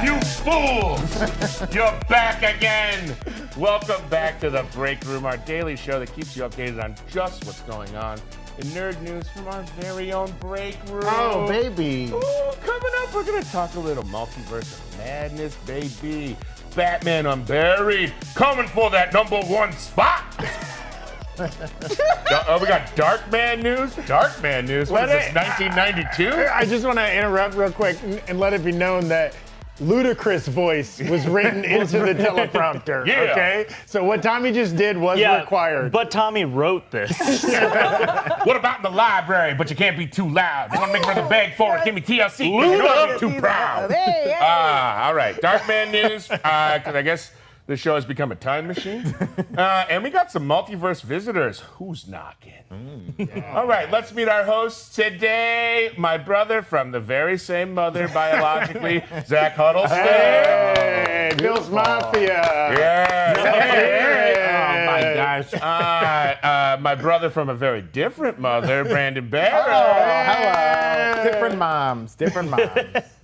You fools! You're back again! Welcome back to the Breakroom, our daily show that keeps you updated on just what's going on in nerd news from our very own Breakroom. Oh, baby. Ooh, coming up, we're going to talk a little Multiverse of Madness, baby. Batman Unburied, coming for that #1 spot. We got Darkman news. Darkman news. What is this, 1992? I just want to interrupt real quick and let it be known that Ludacris' voice was written into the teleprompter. Yeah. Okay? So what Tommy just did was required. But Tommy wrote this. What about in the library? But you can't be too loud. You want to make another bag for it? Give me TLC. You don't get too proud. All right. Darkman news. Because I guess the show has become a time machine. And we got some multiverse visitors. Who's knocking? All right, let's meet our hosts today. My brother from the very same mother biologically, Zach Huddleston. Hey, Bill's Mafia. Yeah. Hey. Oh my gosh. My brother from a very different mother, Brandon Barrick. Hello. Different moms.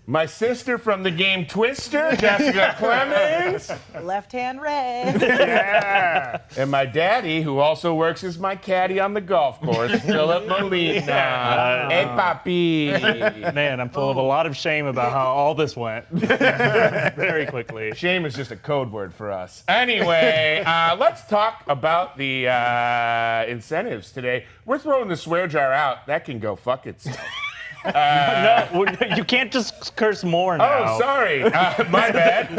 My sister from the game Twister, Jessica Clemons. Left hand red. Yeah. And my daddy, who also works as my caddy on the golf course, Filup Molina. Hey, papi. Man, I'm full of a lot of shame about how all this went very quickly. Shame is just a code word for us. Anyway, let's talk about the incentives today. We're throwing the swear jar out. That can go fuck itself. No, you can't just curse more now. Oh, sorry. My bad.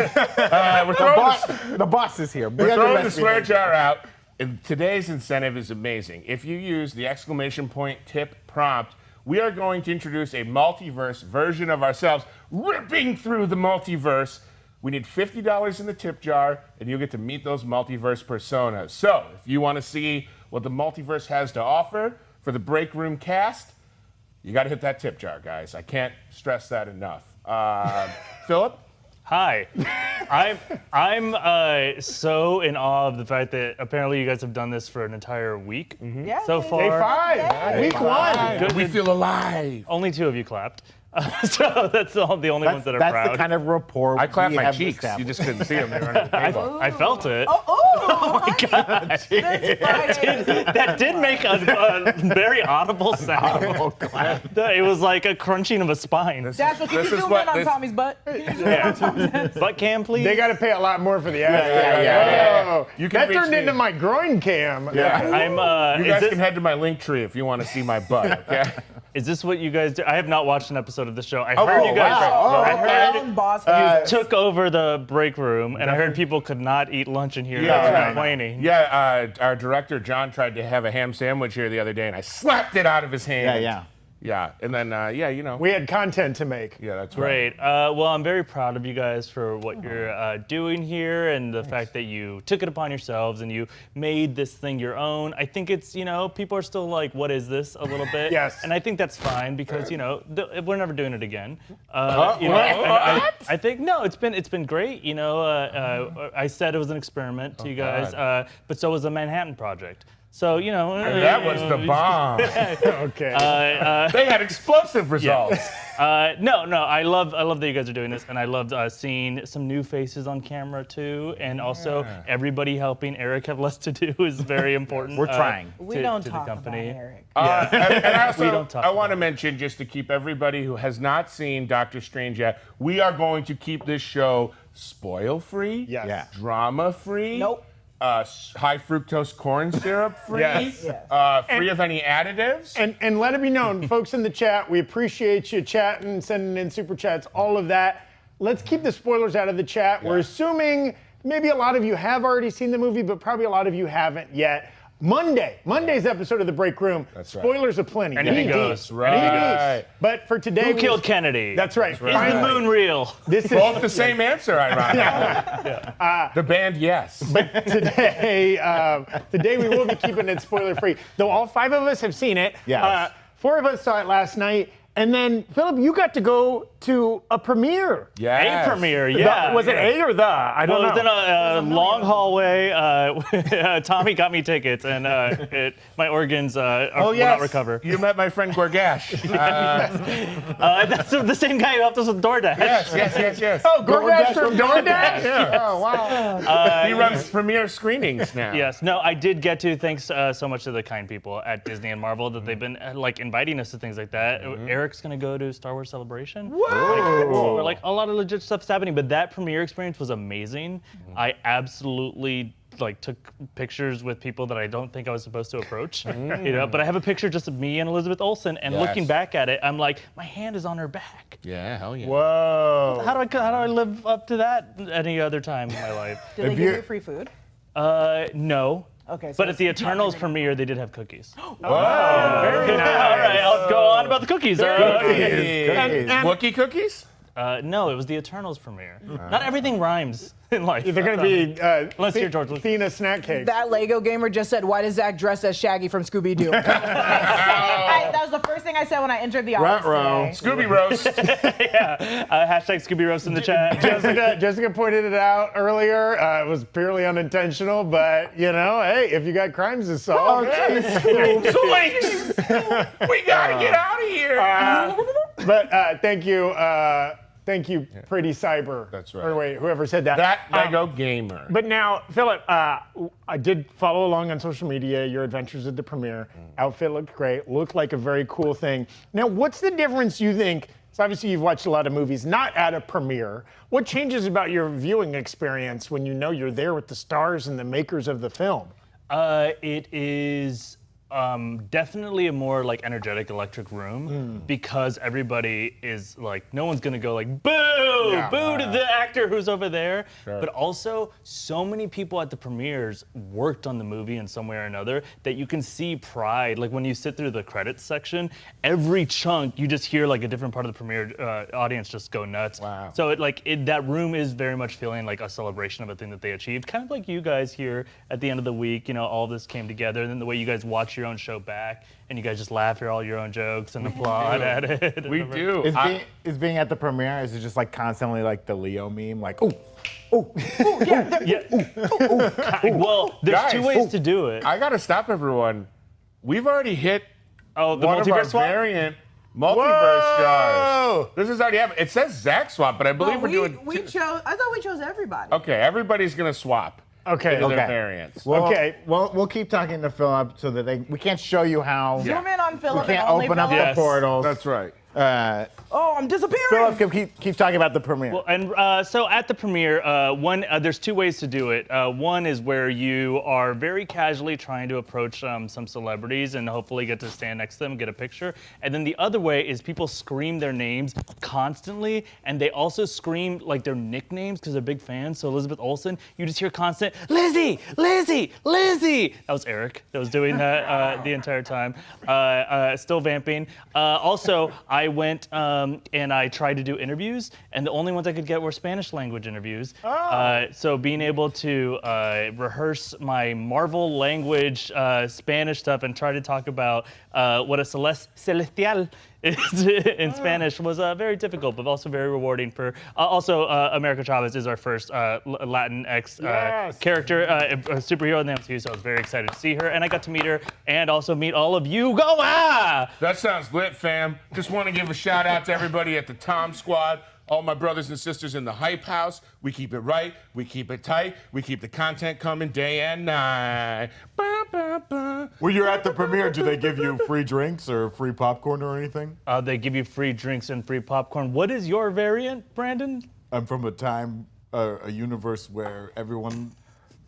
We're throwing The boss is here. We're throwing the swear jar out. And today's incentive is amazing. If you use the exclamation point tip prompt, we are going to introduce a multiverse version of ourselves, ripping through the multiverse. We need $50 in the tip jar, and you'll get to meet those multiverse personas. So, if you want to see what the multiverse has to offer for the Breakroom cast, you got to hit that tip jar, guys. I can't stress that enough. Filup? Hi. I'm so in awe of the fact that apparently you guys have done this for an entire week Yeah, so far. Day 5. Week 1. Good. We feel alive. Only 2 of you clapped. So that's the only ones that are proud. That's the kind of rapport I clapped we my have cheeks. established. You just couldn't see them. They were under the table. I felt it. Oh my God. That's Friday. That did make a very audible sound. It was like a crunching of a spine. That's what you This can is zoom what in on this- Tommy's butt. Butt cam, please. They got to pay a lot more for the ad. Yeah. Oh, You can that reach turned me. into my groin cam. I'm. You guys can head to my link tree if you want to see my butt, okay? Is this what you guys do? I have not watched an episode of the show. I heard you guys. wow. I heard Own boss. you took over the break room, and I heard people could not eat lunch in here. Yeah, They were right. complaining. Yeah, our director, John, tried to have a ham sandwich here the other day, and I slapped it out of his hand. Yeah. Yeah, and then, you know. We had content to make. Yeah, that's right. Great. Well, I'm very proud of you guys for what you're doing here and the fact that you took it upon yourselves and you made this thing your own. I think it's, people are still like, what is this, a little bit? Yes. And I think that's fine because, we're never doing it again. What? I think, no, it's been great. I said it was an experiment to you guys, but so was the Manhattan Project. So, And that was the bomb. Okay. They had explosive results. No, I love that you guys are doing this, and I loved seeing some new faces on camera too, and also everybody helping Eric have less to do is very important. We're trying. We to don't the talk company. about Eric. And I also, We don't talk I want to mention, just to keep everybody who has not seen Doctor Strange yet, we are going to keep this show spoil-free, Yes. Yeah. drama-free. Nope. High fructose corn syrup free, Yes. free of any additives. And let it be known, folks in the chat, we appreciate you chatting, sending in super chats, all of that. Let's keep the spoilers out of the chat. We're assuming maybe a lot of you have already seen the movie, but probably a lot of you haven't yet. Monday's episode of The Break Room, That's right. spoilers aplenty. Anything DVDs. goes. Right. But for today, Who killed Kennedy? That's right. Is the moon real? This is Both the same answer, ironically. The band, yes. today we will be keeping it spoiler free. Though all 5 of us have seen it. Yes. 4 of us saw it last night, And then, Filup, you got to go to a premiere. Yes. A premiere, yeah. Was it A or the? I don't Well, it was in know. a long hallway. Tommy got me tickets, and my organs will not recover. You met my friend Gorgash. That's the same guy who helped us with DoorDash. yes. Oh, Gorgash from DoorDash? Yeah. Oh, wow. He runs premiere screenings now. Yes. No, I did get to. Thanks so much to the kind people at Disney and Marvel that they've been inviting us to things like that. Eric's gonna go to Star Wars Celebration. Whoa. Like a lot of legit stuff's happening, but that premiere experience was amazing. I absolutely took pictures with people that I don't think I was supposed to approach. But I have a picture just of me and Elizabeth Olsen, and looking back at it, I'm like, my hand is on her back. Yeah, hell yeah. Whoa. How do I live up to that any other time in my life? Did they give you free food? No. Okay. So But at the Eternals premiere, they did have cookies. Very All right, I'll go on about the cookies. Cookies. Wookiee cookies? No, it was the Eternals premiere. Not everything rhymes in life. They're going to be Let's hear George Lucas. Athena snack cakes. that Lego gamer just said, "Why does Zach dress as Shaggy from Scooby-Doo?" That was the first thing I said when I entered the office today. Scooby roast. Hashtag Scooby Roast in the chat. Jessica pointed it out earlier. It was purely unintentional, but hey, if you got crimes to solve, Zoinks! We gotta get out of here. But thank you. Thank you, Pretty Cyber. That's right. Or wait, whoever said that. That Lego gamer. But now, Filup, I did follow along on social media, your adventures at the premiere. Outfit looked great, looked like a very cool thing. Now, what's the difference you think? So obviously you've watched a lot of movies, not at a premiere. What changes about your viewing experience when you know you're there with the stars and the makers of the film? It is definitely a more energetic electric room because everybody is no one's gonna go boo, boo to the actor who's over there. But also, so many people at the premieres worked on the movie in some way or another that you can see pride. Like when you sit through the credits section, every chunk you just hear a different part of the premiere audience just go nuts. Wow. So that room is very much feeling like a celebration of a thing that they achieved. Kind of like you guys here at the end of the week. All this came together, and then the way you guys watch your own show back, and you guys just laugh, hear all your own jokes, and applaud at it. We do. Is being at the premiere, is it just constantly the Leo meme? Well, there's two Guys. ways to do it. I gotta stop everyone. We've already hit The one of our multiverse swap? variant multiverse stars. This is already happening. It says Zach swap, but I believe we're doing. We chose. I thought we chose everybody. Okay, everybody's gonna swap. Okay. Into their Okay. variants. Well, Okay. Well, we'll keep talking to Filup so that we can't show you how. Zoom in on Filup. We can't and only open up Filup. Yes. the portals. That's right. Oh, I'm disappearing. Filup, keep talking about the premiere. Well, and so at the premiere, there's two ways to do it. One is where you are very casually trying to approach some celebrities and hopefully get to stand next to them and get a picture. And then the other way is people scream their names constantly, and they also scream their nicknames because they're big fans. So Elizabeth Olsen, you just hear constant, Lizzie, Lizzie, Lizzie. That was Eric that was doing that the entire time. Still vamping. Also, I went and I tried to do interviews, and the only ones I could get were Spanish language interviews. So being able to rehearse my Marvel language Spanish stuff and try to talk about what a celestial is in Spanish was very difficult, but also very rewarding for. Also, America Chavez is our first Latinx character, a superhero in the MCU, so I was very excited to see her, and I got to meet her and also meet all of you. Go That sounds lit, fam. Just want to give a shout out to everybody at the Tom Squad, all my brothers and sisters in the Hype House. We keep it right, we keep it tight, we keep the content coming day and night. Ba, ba, ba. When you're at the premiere, do they give you free drinks or free popcorn or anything? They give you free drinks and free popcorn. What is your variant, Brandon? I'm from a universe where everyone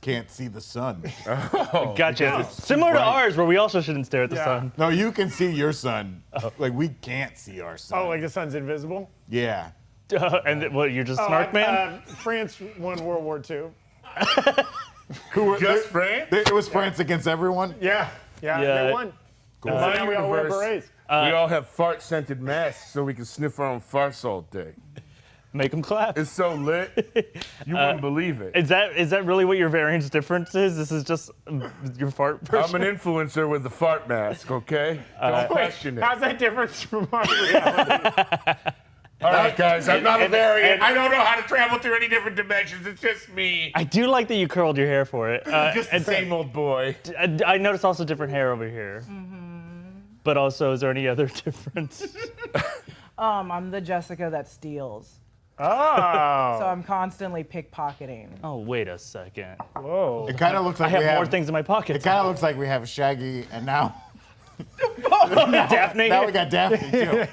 can't see the sun. Gotcha. Similar to ours, where we also shouldn't stare at the sun. No, you can see your sun. We can't see our sun. Oh, the sun's invisible? Yeah. And what, you're just Snark Man? France won World War II. Just France? It was France against everyone? Yeah, Yeah. they won. Cool. Now we all wear berets. We all have fart-scented masks so we can sniff our own farts all day. Make them clap. is so lit. You wouldn't believe it. Is that really what your variance difference is? This is just your fart version? I'm an influencer with the fart mask, okay? Don't question it. How's that different from our reality? All right, guys, I'm not a variant. I don't know how to travel through any different dimensions. It's just me. I do like that you curled your hair for it. Just the same old boy. I noticed also different hair over here. But also, is there any other difference? I'm the Jessica that steals. Oh. So I'm constantly pickpocketing. Oh, wait a second. Whoa. It kind of looks I like have we have more things in my pockets. It kind of looks like we have Shaggy, and now Daphne. we got Daphne too.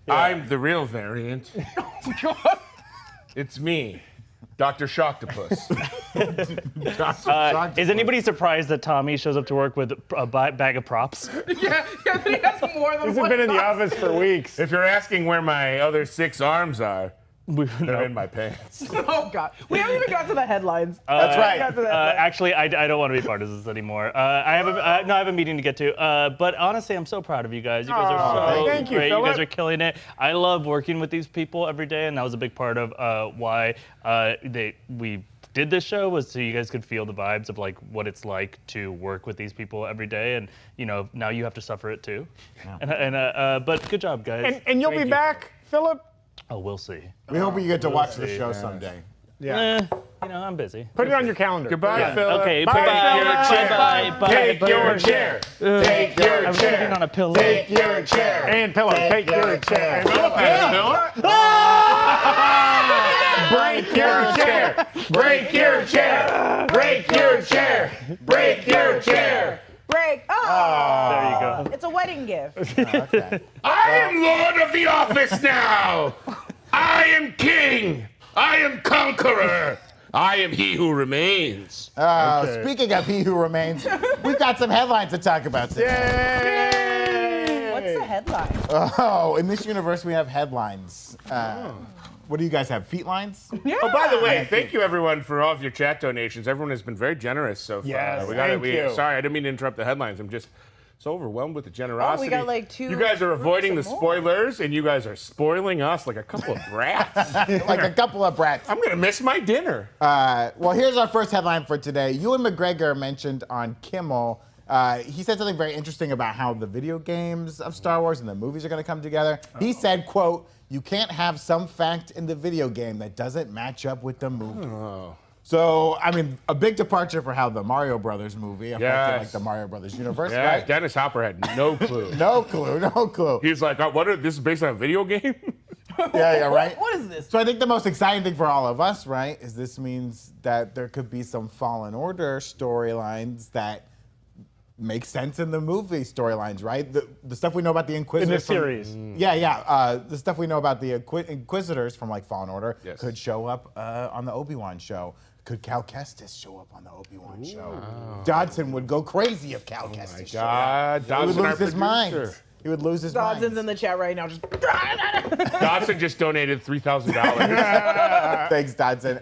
I'm the real variant. It's me, Dr. Shocktopus. Is anybody surprised that Tommy shows up to work with a bag of props? Yeah, but he has more than He's one been in the box. office for weeks. If you're asking where my other 6 arms are, they're No. in my pants. Oh God, we haven't even got to the headlines. That's right. Actually, I don't want to be part of this anymore. I have a meeting to get to. But honestly, I'm so proud of you guys. You guys are so thank you, great. You guys Filup. are killing it. I love working with these people every day, and that was a big part of why we did this show, was so you guys could feel the vibes of like what it's like to work with these people every day, and now you have to suffer it too. But good job, guys. And you'll be back, Filup? Oh, we'll see. We hope you get to watch the show someday. Yeah. I'm busy. Put it on your calendar. Goodbye, Philip. Okay, Bye, bye. Take your chair. Take your I'm chair. sitting on a pillow. Take your chair. And pillow, take your chair. Break your chair. Break your chair. Break your chair. Break your chair. Break. Oh, There you go. it's a wedding gift. Okay. I am Lord of the Office now. I am King. I am Conqueror. I am he who remains. Speaking of He Who Remains, we've got some headlines to talk about today. What's the headline? Oh, in this universe, we have headlines. What do you guys have? Feet lines? Oh, by the way, thank you everyone for all of your chat donations. Everyone has been very generous so far. Yes, thank you. Sorry, I didn't mean to interrupt the headlines. I'm just so overwhelmed with the generosity. got, like, 2 You guys are avoiding the groups of spoilers, and you guys are spoiling us like a couple of brats. Like a couple of brats. I'm gonna miss my dinner. Well, here's our first headline for today. Ewan McGregor mentioned on Kimmel, he said something very interesting about how the video games of Star Wars and the movies are going to come together. He said, quote, "You can't have some fact in the video game that doesn't match up with the movie." So, I mean, a big departure for how the Mario Brothers movie affected like the Mario Brothers universe, Yeah, right? Dennis Hopper had no clue. No clue. He's like, this is based on a video game? Yeah, right? What is this? So I think the most exciting thing for all of us, right, is this means that there could be some Fallen Order storylines that make sense in the movie storylines, right? The stuff we know about the Inquisitors. In the from- series. Yeah. The stuff we know about the Inquisitors from like Fallen Order Yes. could show up on the Obi-Wan show. Could Cal Kestis show up on the Obi-Wan show? Dodson would go crazy if Cal Kestis showed up. He would Dodson, our lose his mind. producer. He would lose his Dodson's mind. in the chat right now. Just Dodson just donated $3,000. Thanks, Dodson.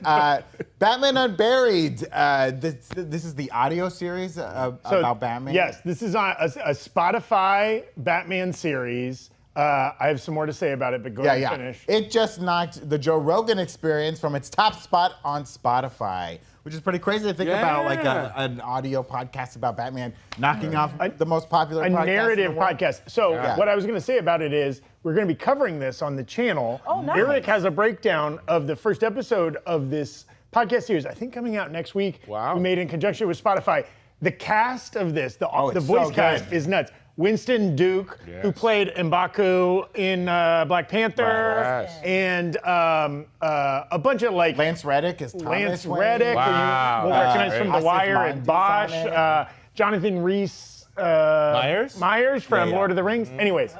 Batman Unburied. This is the audio series about Batman. Yes, this is on a Spotify Batman series. I have some more to say about it, but go ahead and finish. It just knocked the Joe Rogan Experience from its top spot on Spotify, which is pretty crazy to think about, like an audio podcast about Batman knocking off the most popular A podcast narrative in the world. podcast. So what I was going to say about it is we're going to be covering this on the channel. Oh, nice. Eric has a breakdown of the first episode of this podcast series, I think coming out next week. Wow. We made in conjunction with Spotify. The cast of this, the it's voice so cast good. is nuts. Winston Duke, who played M'Baku in Black Panther, Yes. and a bunch of like Lance Reddick is Thomas Lance Wayne. Reddick, Wow. who you will recognize from The Asif Wire Mandi's and Bosch, on it. Jonathan Rhys Myers? from Yeah. Lord of the Rings. Anyways,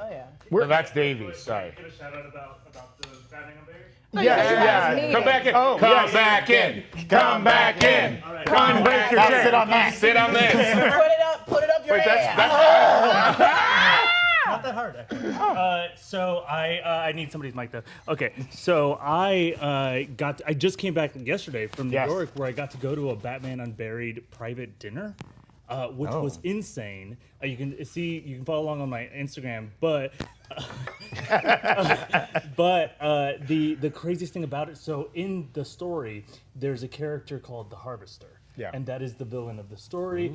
No, that's Davies. Sorry. Get a shout out about the Batman Unburied? yeah. Come back in. Oh, Come yes. back in. Come back in. Come break your Now chair. sit on that. Sit on this. put it up your Wait, ass. Not that hard, actually. So I need somebody's mic though. Okay, so I just came back yesterday from New Yes. York, where I got to go to a Batman Unburied private dinner. which was insane. You can follow along on my Instagram, but the craziest thing about it. So in the story, there's a character called the Harvester. Yeah. And that is the villain of the story.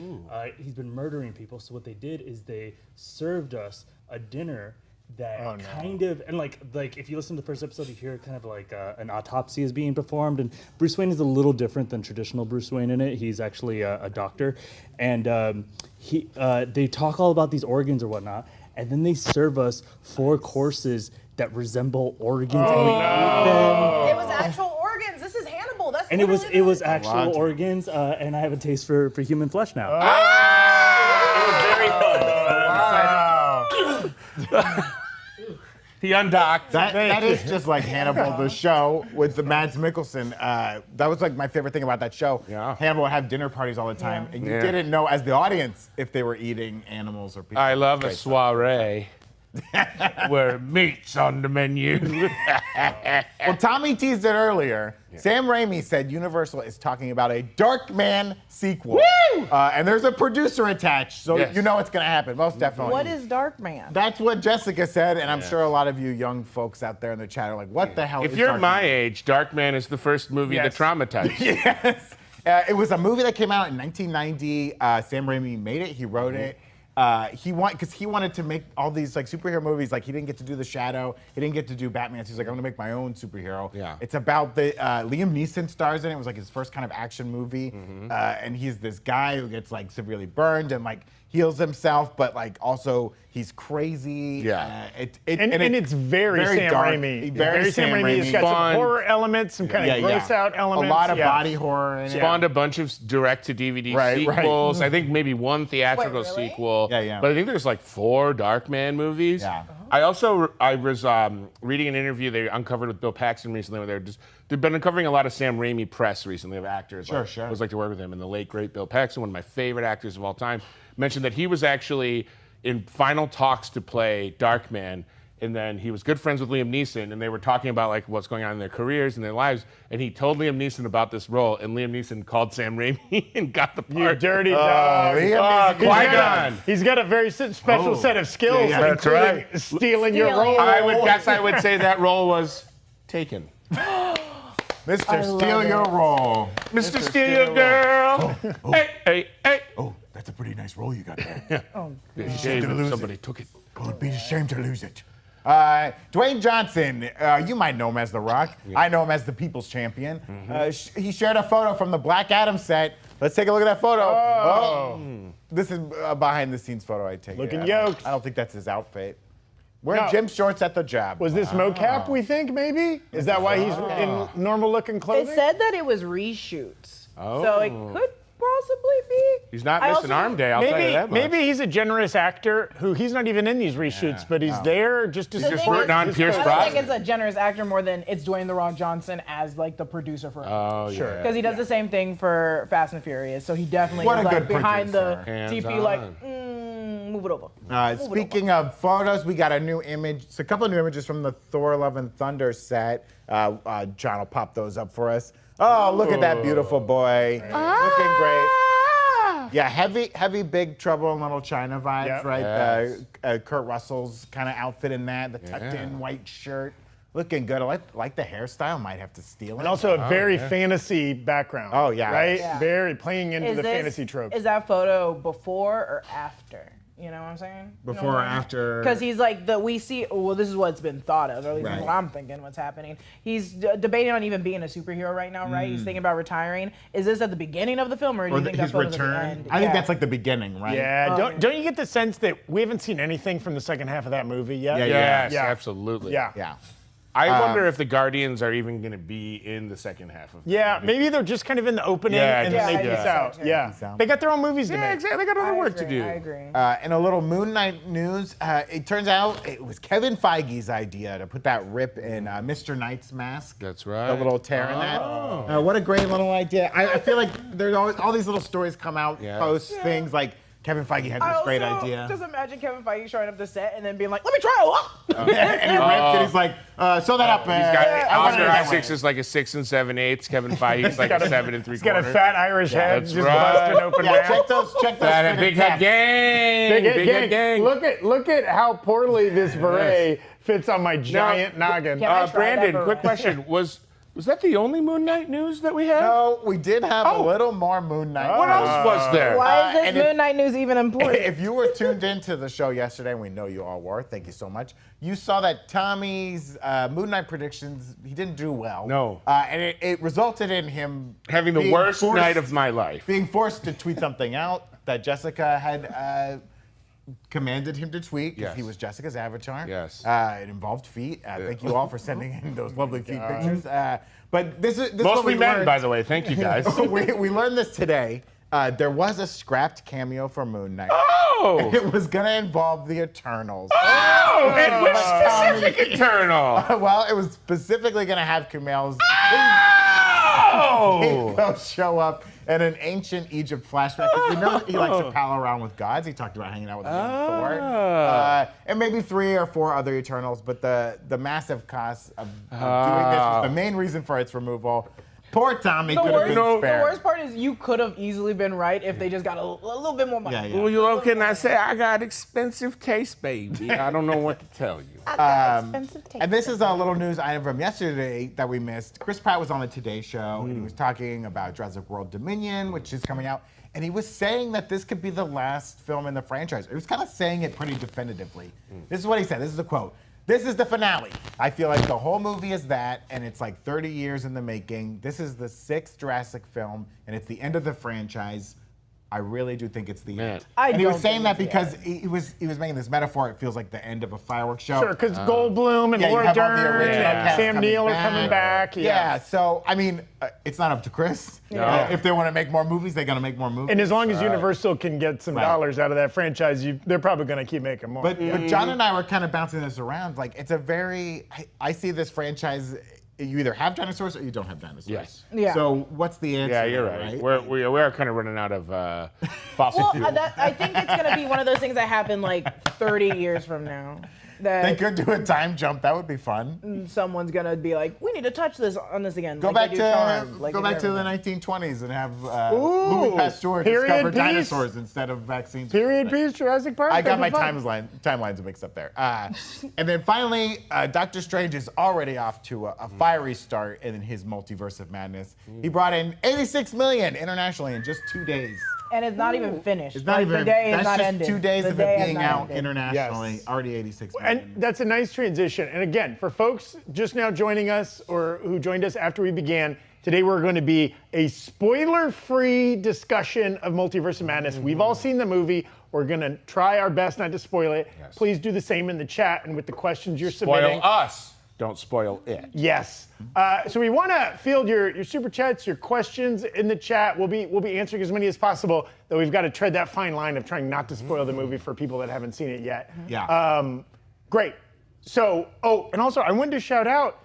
He's been murdering people. So what they did is they served us a dinner that kind of, and like if you listen to the first episode, you hear kind of like an autopsy is being performed. And Bruce Wayne is a little different than traditional Bruce Wayne in it. He's actually a doctor. And they talk all about these organs or whatnot. And then they serve us 4 courses that resemble organs. And we eat them. It was actual organs. This is Hannibal. That's And it was actual organs, and I have a taste for human flesh now. It was very fun. He undocked. That is just like Hannibal, the show with the Mads Mikkelsen. That was like my favorite thing about that show. Yeah. Hannibal would have dinner parties all the time, and you Yeah. didn't know as the audience if they were eating animals or people. I love a Great. soiree where meat's on the menu. Well, Tommy teased it earlier. Sam Raimi said Universal is talking about a Darkman sequel. And there's a producer attached, so Yes. you know it's going to happen, most definitely. What is Darkman? That's what Jessica said, and I'm sure a lot of you young folks out there in the chat are like, what the hell If is you're Darkman? my age, Darkman is the first movie Yes. that traumatized you. Yes. It was a movie that came out in 1990. Sam Raimi made it. He wrote it. He wanted to make all these like superhero movies. Like he didn't get to do The Shadow. He didn't get to do Batman. So he's like, I'm gonna make my own superhero. Yeah. It's about the Liam Neeson stars in it. It was like his first kind of action movie. And he's this guy who gets like severely burned and like heals himself, but like also he's crazy. Yeah. And it's very Sam dark. Raimi. Very Sam Raimi. It's got Fun. some horror elements, some kind of gross out elements. A lot of Yeah. body horror in it. Spawned a bunch of direct-to-DVD Right, right. sequels. I think maybe one theatrical Wait, really? sequel. Yeah. But I think there's like 4 Darkman movies. Yeah. I was reading an interview they uncovered with Bill Paxton recently where they've been uncovering a lot of Sam Raimi press recently of actors. Sure, like, sure. It was like to work with him. And the late, great Bill Paxton, one of my favorite actors of all time, mentioned that he was actually in final talks to play Darkman. And then he was good friends with Liam Neeson, and they were talking about like what's going on in their careers and their lives. And he told Liam Neeson about this role, and Liam Neeson called Sam Raimi and got the You part. dirty dog. Liam Neeson. Qui-Gon. He's got a very special set of skills, Yeah, that's including right. stealing your Stealing. role. I would guess I would say that role was taken. Mr. Steal Your Role. Mr. Steal Your Girl. Hey. Oh, that's a pretty nice role you got there. Shame lose if somebody took it. Oh, it'd be a shame to lose it. Dwayne Johnson, you might know him as The Rock. I know him as the People's Champion. He shared a photo from the Black Adam set. Let's take a look at that photo. Oh. This is a behind-the-scenes photo I take. Looking I yoked. don't think that's his outfit. Wearing No. gym shorts at the job. Was this mocap, we think, maybe? Is that why he's in normal-looking It clothing? said that it was reshoots. Oh. So it could possibly be. He's not I missing also- arm day, I'll tell you that much. Maybe he's a generous actor who he's not even in these reshoots, but he's there just to The just thing rooting is- on Pierce I don't Brosnan. think it's a generous actor more than it's Dwayne "The Rock" Johnson as like the producer for it. Oh, Sure. yeah. Because he does the same thing for Fast and Furious, so he definitely What is a like good behind the producer. DP, Hands like on. move it over. Speaking of photos, we got a new image. It's a couple of new images from the Thor: Love and Thunder set. John will pop those up for us. Oh, look at that beautiful boy. Looking great. Yeah, heavy Big Trouble in Little China vibes, Yep. right? Yes. Kurt Russell's kind of outfit in that, the tucked-in white shirt. Looking good. I like the hairstyle. Might have to steal it. And also a very fantasy background. Oh, yeah. Right? Yeah. Very playing into the fantasy trope. Is that photo before or after? You know what I'm saying? Before or after? Because he's like we see. Well, this is what's been thought of, or at least Right. what I'm thinking. What's happening? He's debating on even being a superhero right now, right? He's thinking about retiring. Is this at the beginning of the film, or do you think that his photo's at the return. end? I think Yeah. that's like the beginning, right? Yeah, don't you get the sense that we haven't seen anything from the second half of that movie yet? Yeah, Yes, Yeah. absolutely. Yeah. Yeah. I wonder if the Guardians are even going to be in the second half of Yeah, maybe they're just kind of in the opening Yeah, and yeah, then I they think peace so, out. too. Yeah. Peace out. They got their own movies to Yeah, make. exactly. They got other work to do. I agree. In a little Moon Knight news, it turns out it was Kevin Feige's idea to put that rip in Mr. Knight's mask. That's right. The little tear in that. What a great little idea. I feel like there's always all these little stories come out, Yeah. posts, things like Kevin Feige had this great idea. Just imagine Kevin Feige showing up to set and then being like, "Let me try it." And he ripped and he's like, sew that up. He's got Oscar that Isaacs way. is like a 6 7/8. Kevin Feige's like a 7 3/4. He's got a fat Irish head, that's just right. busting open Yeah, mouth. check those. That big head gang. Big Head gang. Look at how poorly this beret fits on my giant noggin. Can I try Brandon, that quick question. Was that the only Moon Knight news that we had? No, we did have a little more Moon Knight. What else was there? Why is and this Moon Knight news even important? If you were tuned into the show yesterday, and we know you all were, thank you so much, you saw that Tommy's Moon Knight predictions, he didn't do well. No. And it resulted in him Having the being worst forced- night of my life. being forced to tweet something out that Jessica had commanded him to tweet because Yes. he was Jessica's avatar. Yes. It involved feet. Thank you all for sending in those lovely feet pictures. But this is what Mostly we men, learned. by the way. Thank you, guys. we learned this today. There was a scrapped cameo for Moon Knight. Oh! It was going to involve the Eternals. Oh! And which specific Eternal? Well, it was specifically going to have Kumail's Oh! They'll show up in an ancient Egypt flashback because we know that he likes to pal around with gods. He talked about hanging out with Thor. And maybe 3 or 4 other Eternals, but the massive cost of doing this was the main reason for its removal. Poor Tommy could have been The spared. worst part is you could have easily been right if they just got a little bit more money. Yeah, yeah. Well, you know, can I say I got expensive taste, baby? I don't know what to tell you. And this is a little news item from yesterday that we missed. Chris Pratt was on the Today Show, and he was talking about Jurassic World Dominion, which is coming out. And he was saying that this could be the last film in the franchise. He was kind of saying it pretty definitively. This is what he said. This is a quote. This is the finale. I feel like the whole movie is that, and it's like 30 years in the making. This is the 6th Jurassic film, and it's the end of the franchise. I really do think it's the end. And he was saying that because he was making this metaphor. It feels like the end of a fireworks show. Sure, because Goldblum and Yeah, you Laura have all the Dern original and cast Sam coming Neill are back. coming back. Yeah, so, I mean, it's not up to Chris. No. If they want to make more movies, they're going to make more movies. And as long as Universal can get some dollars out of that franchise, they're probably going to keep making more. But John and I were kind of bouncing this around. Like, it's a very, I see this franchise, you either have dinosaurs or you don't have dinosaurs. Yes. Yeah. So what's the answer? Yeah, you're there, right. We're kind of running out of fossil fuel. I think it's gonna be one of those things that happen like 30 years from now. They That could do a time jump. That would be fun. someone's gonna be like, we need to touch this on this again. Go like back they do to Charmed, like go they back do to the everything. 1920s and have Louis Pasteur period discover piece. dinosaurs instead of vaccines. Period piece, Jurassic Park. I got my that'd be fun. timelines mixed up there. And then finally, Doctor Strange is already off to a fiery start in his Multiverse of Madness. He brought in 86 million internationally in just 2 days. And it's not even finished. It's not Like, even. the day That's is not just ended. 2 days The of day it has being not out ended. internationally. Yes. Already 86 And million. that's a nice transition. And again, for folks just now joining us or who joined us after we began, today we're going to be a spoiler-free discussion of Multiverse of Madness. We've all seen the movie. We're going to try our best not to spoil it. Yes. Please do the same in the chat and with the questions you're Spoil submitting. us. Don't spoil it. Yes. So we want to field your super chats, your questions in the chat. We'll be answering as many as possible, though we've got to tread that fine line of trying not to spoil the movie for people that haven't seen it yet. Yeah. Great. So, and also I wanted to shout out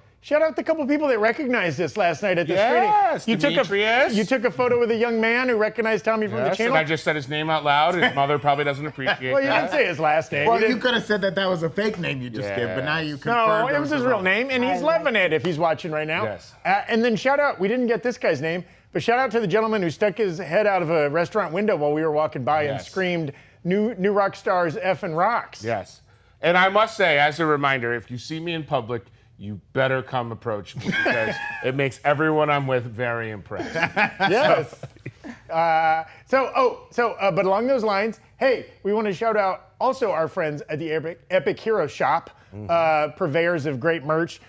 the couple people that recognized us last night at the Yes, screening. Demetrius. You took a photo with a young man who recognized Tommy from the Yes, channel. and I just said his name out loud. His mother probably doesn't appreciate well, you that. didn't say his last name. Well, You you didn't- could have said that was a fake name you just gave, but now you confirmed No, it was his real name, and he's loving it if he's watching right now. Yes. And then shout out, we didn't get this guy's name, but shout out to the gentleman who stuck his head out of a restaurant window while we were walking by and Yes. screamed, new Rockstars effing rocks. Yes. And I must say, as a reminder, if you see me in public, you better come approach me because it makes everyone I'm with very impressed. Yes. But along those lines, hey, we want to shout out also our friends at the Epic Hero Shop, purveyors of great merch.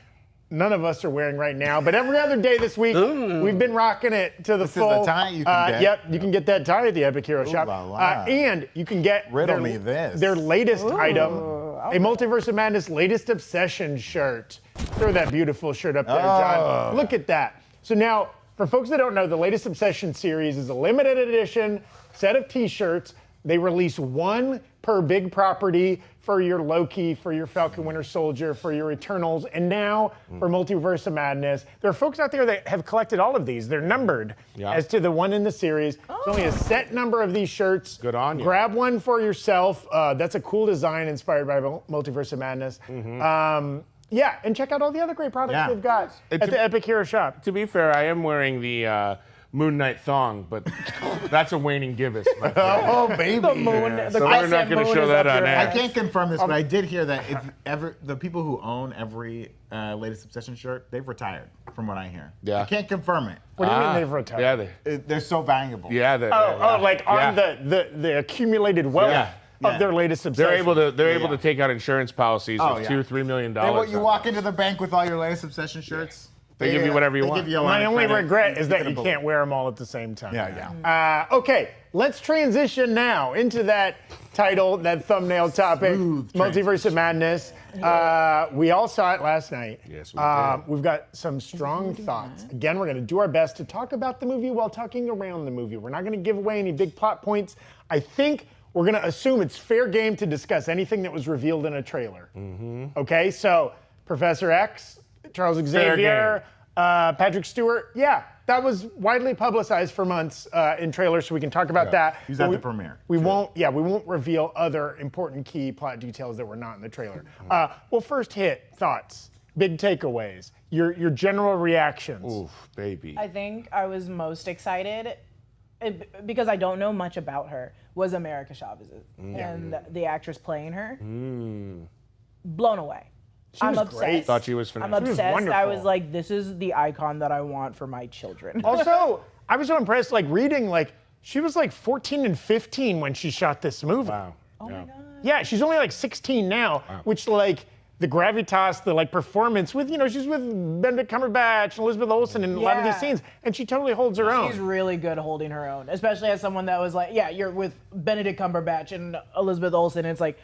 None of us are wearing right now, but every other day this week, we've been rocking it to the full. This is the tie you can get. Yep, you can get that tie at the Epic Hero Shop. la la. And you can get Riddle me this. their latest item, a Multiverse of Madness latest obsession shirt. Throw that beautiful shirt up there, John. Look at that. So now, for folks that don't know, the latest Obsession series is a limited edition set of t-shirts They release one per big property for your Loki, for your Falcon Winter Soldier, for your Eternals, and now for Multiverse of Madness. There are folks out there that have collected all of these. They're numbered as to the one in the series. There's only a set number of these shirts. Good on you. Grab one for yourself. That's a cool design inspired by Multiverse of Madness. Yeah, and check out all the other great products they've got at the Epic Hero Shop. To be fair, I am wearing the Moon Knight thong, but that's a waning gibbous. My friend. Oh, baby. The moon. So we're not going to show that on air. I can't confirm this, but I did hear that if ever the people who own every latest Obsession shirt, they've retired, from what I hear. Yeah. I can't confirm it. What do you mean they've retired? Yeah, They're so valuable. Like on the accumulated wealth of their latest obsession. They're able to take out insurance policies of $2-3 million. And you walk into the bank with all your latest Obsession shirts. They give you whatever you want. Give you a line My of only credit. regret is that you can't wear them all at the same time. Yeah. Okay, let's transition now into that title, that thumbnail topic, Smooth Multiverse of Madness. We all saw it last night. Yes, we did. We've got some strong thoughts. Again, we're going to do our best to talk about the movie while talking around the movie. We're not going to give away any big plot points. I think we're going to assume it's fair game to discuss anything that was revealed in a trailer. Okay, so Professor X, Charles Xavier, Patrick Stewart, that was widely publicized for months in trailers, so we can talk about that. He's at the premiere. We won't reveal other important key plot details that were not in the trailer. Well, first hit, thoughts, big takeaways, your general reactions. Oof, baby. I think I was most excited because I don't know much about her, was America Chavez and the actress playing her. Blown away. I'm obsessed. great. Thought she was I'm phenomenal. obsessed. I wonderful. was like, this is the icon that I want for my children. Also, I was so impressed, reading, she was 14 and 15 when she shot this movie. Wow. Oh my God. Yeah, she's only 16 now, which the gravitas, the performance with, she's with Benedict Cumberbatch and Elizabeth Olsen in a lot of these scenes, and she totally holds her own. She's really good holding her own, especially as someone that was you're with Benedict Cumberbatch and Elizabeth Olsen, and it's like,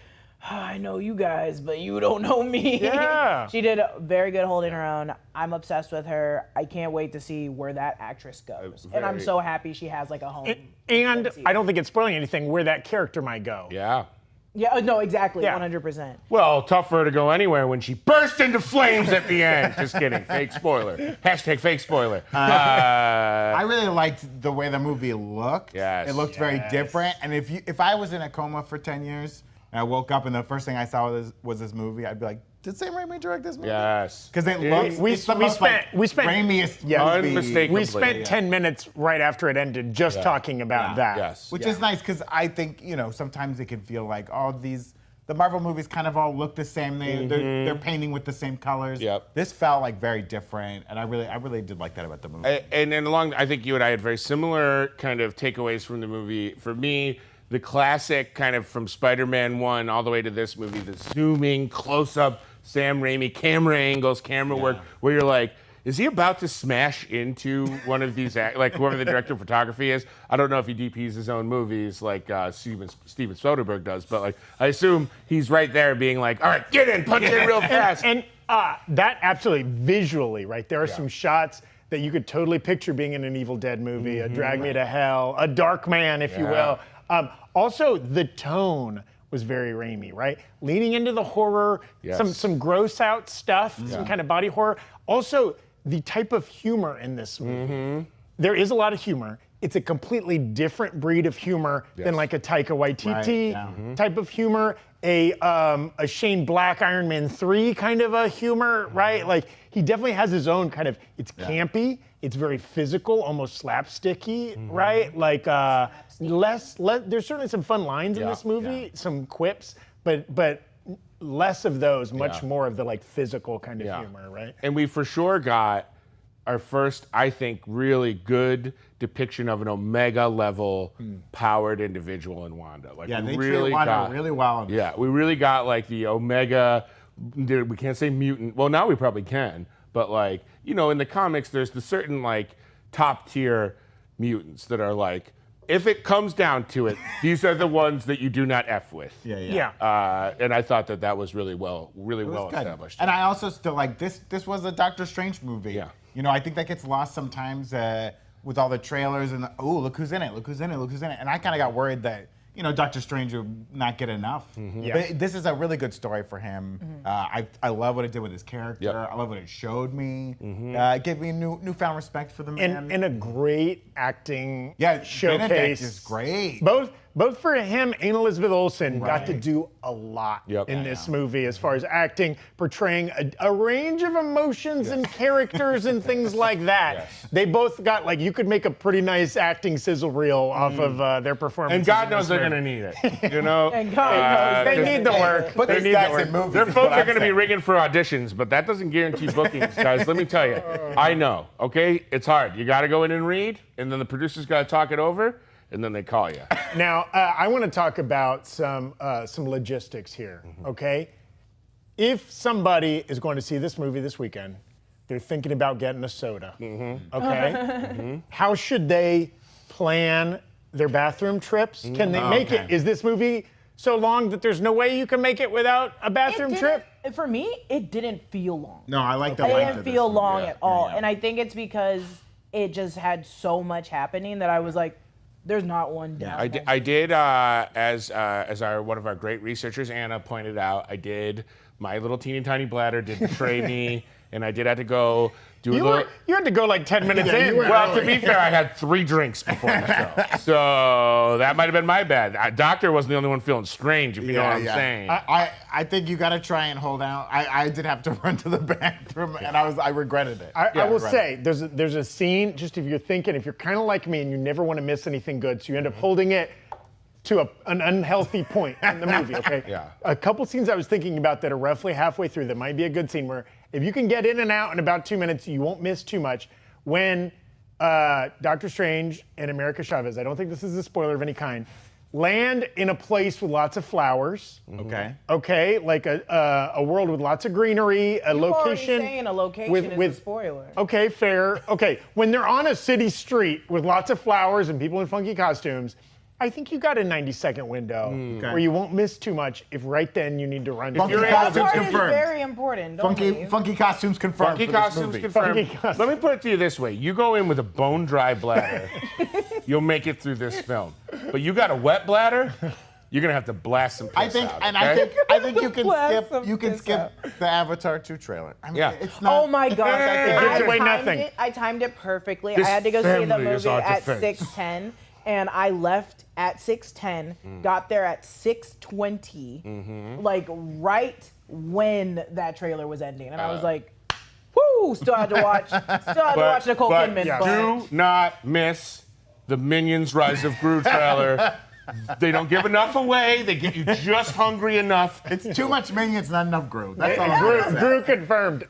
I know you guys, but you don't know me. Yeah. She did very good holding her own. I'm obsessed with her. I can't wait to see where that actress goes. And I'm so happy she has a home. And I don't think it's spoiling anything where that character might go. Yeah. Yeah, no, exactly, Yeah. 100%. Well, tough for her to go anywhere when she burst into flames at the end. Just kidding. Fake spoiler. Hashtag fake spoiler. I really liked the way the movie looked. Yes. It looked very different. And if I was in a coma for 10 years and I woke up and the first thing I saw was this movie, I'd be like, did Sam Raimi direct this movie? Yes. Because it looks We it's the most, spent Raimiest movie. Unmistakably. We spent 10 minutes right after it ended just talking about that. Yes. Which is nice because I think, sometimes it can feel like all these, the Marvel movies kind of all look the same. They're painting with the same colors. Yep. This felt very different, and I really did like that about the movie. And I think you and I had very similar kind of takeaways from the movie. For me, the classic kind of from Spider-Man 1 all the way to this movie, the zooming, close-up, Sam Raimi, camera angles, camera work, where you're like, is he about to smash into one of these, whoever the director of photography is? I don't know if he DPs his own movies like Steven Soderbergh does, but I assume he's right there being like, all right, get in, punch in real fast. And that absolutely, visually, right? There are some shots that you could totally picture being in an Evil Dead movie, a Drag Me to Hell, a Dark Man, if you will. Also, the tone was very Raimi, right? Leaning into the horror, some gross out stuff, some kind of body horror. Also, the type of humor in this movie. There is a lot of humor. It's a completely different breed of humor than a Taika Waititi type of humor, a Shane Black Iron Man 3 kind of a humor, right? He definitely has his own kind of, it's campy, it's very physical, almost slapsticky, right? There's certainly some fun lines in this movie, some quips, but less of those, much more of the physical kind of humor, right? And we for sure got our first, I think, really good depiction of an Omega level powered individual in Wanda. They treated Wanda really well. Yeah, we really got the Omega, we can't say mutant, well now we probably can, but in the comics there's the certain top tier mutants that are if it comes down to it, these are the ones that you do not F with. Yeah. And I thought that was really well established. And I also still this was a Doctor Strange movie. Yeah. I think that gets lost sometimes with all the trailers and look who's in it, look who's in it, look who's in it. And I kind of got worried that Doctor Strange would not get enough. Yeah. But this is a really good story for him. I love what it did with his character. Yep. I love what it showed me. It gave me newfound respect for the man. And a great acting Benedict showcase. is great. Both for him and Elizabeth Olsen got to do a lot Yep. in this movie as far as acting, portraying a range of emotions and characters and things like that. Yes. They both got, you could make a pretty nice acting sizzle reel off of their performance. And God knows they're going to need it. And God knows They need the work. Put They these need guys the work. in movies. Their is folks what are I'm going to be saying. rigging for auditions, but that doesn't guarantee bookings, guys. Let me tell you. I know, okay? It's hard. You got to go in and read, and then the producer's got to talk it over, and then they call you. Now, I want to talk about some logistics here, okay? If somebody is going to see this movie this weekend, they're thinking about getting a soda, okay? How should they plan their bathroom trips? Can they make it? Is this movie so long that there's no way you can make it without a bathroom trip? For me, it didn't feel long. No, I like the It length didn't of this feel one. long Yeah. at all. Yeah. And I think it's because it just had so much happening that I was like, there's not one down. I did as one of our great researchers, Anna, pointed out, I did, my little teeny tiny bladder did betray me, and I did have to go do a little... You had to go 10 minutes in. Well, to be fair, I had 3 drinks before the show. So that might have been my bad. Doctor wasn't the only one feeling strange, if you know what I'm saying. I think you got to try and hold out. I did have to run to the bathroom, and I regretted it. I will say, there's a scene, just if you're thinking, if you're kind of like me and you never want to miss anything good, so you end up holding it to an unhealthy point in the movie, okay? Yeah. A couple scenes I was thinking about that are roughly halfway through that might be a good scene where if you can get in and out in about 2 minutes, you won't miss too much. When Doctor Strange and America Chavez, I don't think this is a spoiler of any kind, land in a place with lots of flowers. Okay. Okay, like a world with lots of greenery, a location. Already saying a location is a spoiler. Okay, fair. Okay, when they're on a city street with lots of flowers and people in funky costumes, I think you got a 90-second window where you won't miss too much if right then you need to run. Funky You're That costumes part is confirmed. very important. Don't leave. Funky costumes confirmed. Funky for this costumes movie. confirmed. Funky costumes. Let me put it to you this way. You go in with a bone-dry bladder, you'll make it through this film. But you got a wet bladder, you're going to have to blast some piss I think, out, and okay? I think you can Blast skip. some You can piss skip out. the Avatar 2 trailer. I mean, Yeah. it's not. Oh my God! gives away nothing. I timed it perfectly. This I had to go see the family is movie our at defense. 6:10, and I left at 6:10. Got there at 6:20, like right when that trailer was ending, and I was like, "Whoo!" Still had to watch. Nicole Kidman. yeah. But Do not miss the Minions Rise of Gru trailer. They don't give enough away. They get you just hungry enough. It's too much Minions, not enough Gru. That's all I'm gonna say. Drew confirmed.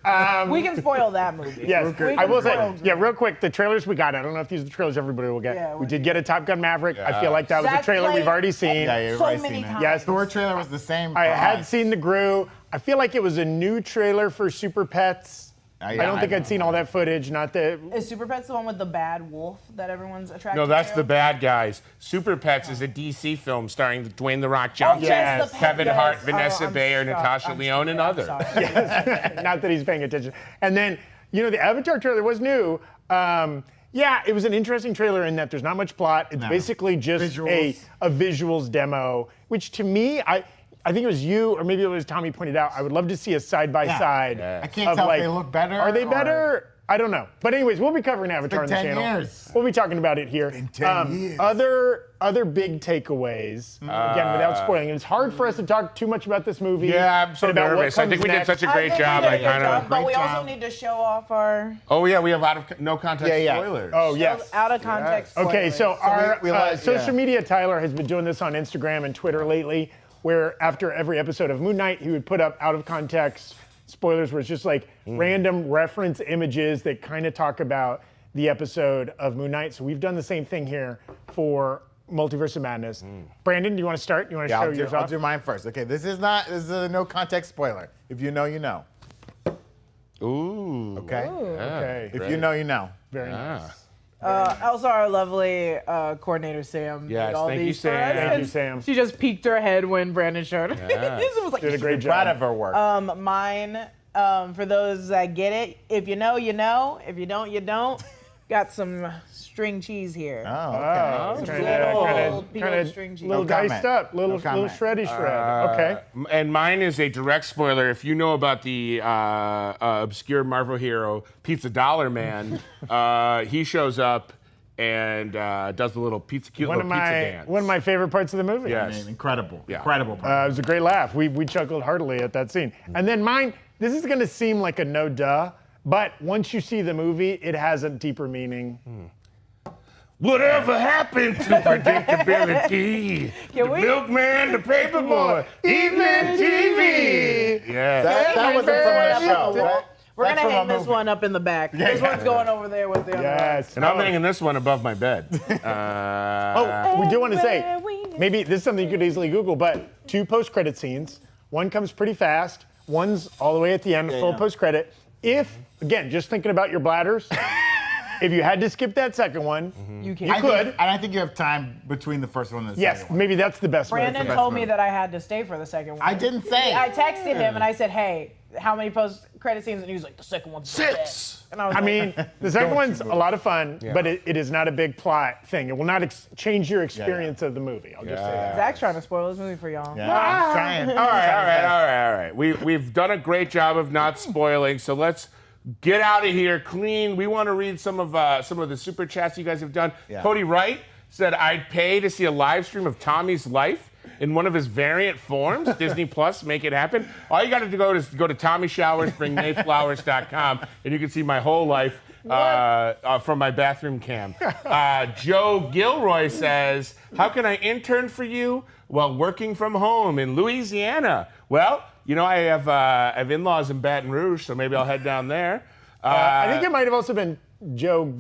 we can spoil that movie. Yes, We I can will spoil say, real quick, the trailers we got, I don't know if these are the trailers everybody will get. Yeah, we did get a Top Gun Maverick. I feel like that was a That's trailer we've played already seen. Yeah, you've so already many seen it. times. Yes, Thor trailer was the same. I for had us. seen the Gru. I feel like it was a new trailer for Super Pets. I don't think I'd seen all that footage, not the... Is Super Pets the one with the bad wolf that everyone's attracted No, that's to? the bad guys. Super Pets is a DC film starring Dwayne "The Rock" Johnson, yes, the pet Kevin guys. Hart, Oh, Vanessa I'm Bayer, sorry. Natasha I'm Lyonne, and stupid. I'm others. sorry. Not that he's paying attention. And then, the Avatar trailer was new. Yeah, it was an interesting trailer in that there's not much plot. It's basically just a visuals demo, which to me, I think it was you, or maybe it was Tommy pointed out, I would love to see a side-by-side. I can't tell if they look better. Are they or- better? I don't know. But anyways, we'll be covering Avatar on the 10 channel. years. We'll be talking about it here. In 10 years. Other big takeaways, again, without spoiling. It's hard for us to talk too much about this movie. Yeah, I'm so and about what nervous. I think comes we did next. such a I great think we job. did a I good kind job, of. but we Great also job. need to show off our Oh yeah, we have no context Yeah. spoilers. Oh, yes. out of context. Okay, so spoilers. our we like- social yeah. media Tyler has been doing this on Instagram and Twitter lately, where after every episode of Moon Knight, he would put up out of context spoilers where it's just like random reference images that kind of talk about the episode of Moon Knight. So we've done the same thing here for Multiverse of Madness. Brandon, do you want to start? You want to show yours I'll off? do mine first. Okay, this is a no context spoiler. If you know, you know. Ooh. Okay? Okay. If you know, you know. Very nice. Also, our lovely coordinator Sam Yes, did all thank you, these for us, Sam. Thank you, and Sam. She just peeked her head when Brandon showed her. It was like, Did a great Proud job. of her work. mine, for those that get it, if you know, you know. If you don't, you don't. Got some string cheese here. Oh, okay. Big old string cheese. Little No comment. diced up, little No comment. shreddy shred. Okay. And mine is a direct spoiler. If you know about the obscure Marvel hero Pizza Dollar Man, he shows up and does the little cute little pizza dance. One of my favorite parts of the movie. Yes. I mean, incredible. Yeah. Incredible. It was a great laugh. We chuckled heartily at that scene. And then mine, this is gonna seem like a no duh, but once you see the movie, it has a deeper meaning. Whatever happened to predictability? The we- milkman, the paperboy, even TV. Yeah. that wasn't from our show. Right? We're That's gonna from hang our this movie. one up in the back. This one's going over there with the other one. Yes. And I'm hanging this one above my bed. We do want to say, maybe this is something you could easily Google, but 2 post-credit scenes. One comes pretty fast. One's all the way at the end, full post-credit. If, again, just thinking about your bladders, if you had to skip that second one, You can. You could. And I think you have time between the first one and the yes, second one. maybe that's the best way. Brandon told me that I had to stay for the second one. I didn't say. I texted him and I said, "Hey, how many post-credit scenes?" And he was like, "The second one's the 6. best." And I was I like, mean, the second one's a lot of fun, but it is not a big plot thing. It will not change your experience of the movie. I'll just say that. Zach's trying to spoil this movie for y'all. Yeah, I'm trying. All right. We've done a great job of not spoiling, so let's get out of here clean. We want to read some of the super chats you guys have done. Yeah. Cody Wright said, "I'd pay to see a live stream of Tommy's life in one of his variant forms. Disney Plus, make it happen." All you got to do is go to TommyShowersBringMayFlowers.com, and you can see my whole life from my bathroom cam. Joe Gilroy says, "How can I intern for you while working from home in Louisiana?" Well, you know, I have in-laws in Baton Rouge, so maybe I'll head down there. I think it might have also been Joe